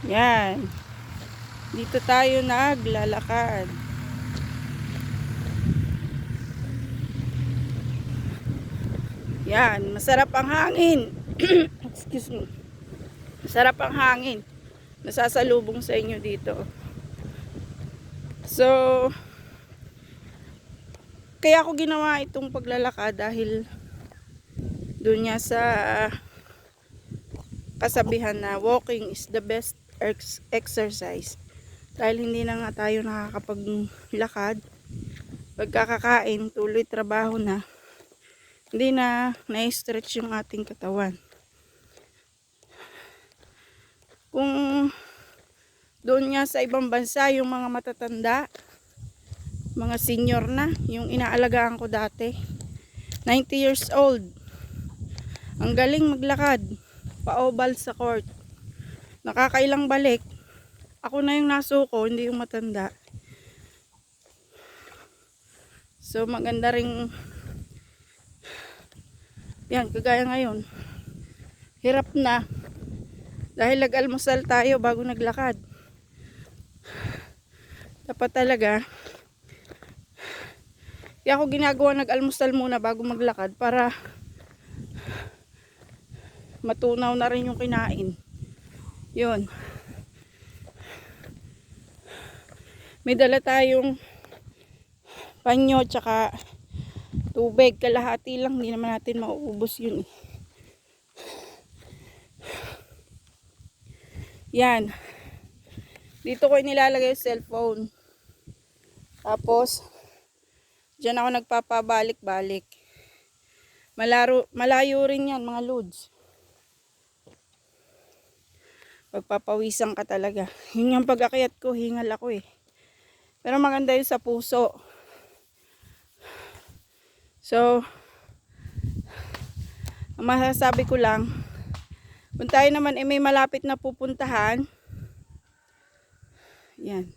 Yan. Dito tayo naglalakad. Yan, masarap ang hangin. Excuse me. Masarap ang hangin. Nasasalubong sa inyo dito. So, kaya ako ginawa itong paglalakad dahil doon niya sa kasabihan na walking is the best exercise. Dahil hindi na nga tayo nakakapaglakad. Pagkakakain, tuloy trabaho na. Hindi na na-stretch yung ating katawan. Kung doon nga sa ibang bansa, yung mga matatanda, mga senior na, yung inaalagaan ko dati, 90 years old, ang galing maglakad, pa-oval sa court, nakakailang balik. Ako na yung nasuko, hindi yung matanda. So maganda ring yan, kagaya ngayon, hirap na dahil nag-almusal tayo bago naglakad. Dapat talaga kaya ako ginagawa, nag-almusal muna bago maglakad para matunaw na rin yung kinain. Yun, may dala tayong panyo tsaka tubig, kalahati lang, hindi naman natin mauubos yun. Yan, dito ko nilalagay yung cellphone, tapos dyan ako nagpapabalik-balik. Malayo rin yan mga loads. Pagpapawisan ka talaga. Yun yung pag-akyat ko, hingal ako eh. Pero maganda yun sa puso. So, ang masasabi ko lang, kung tayo naman may malapit na pupuntahan, yan.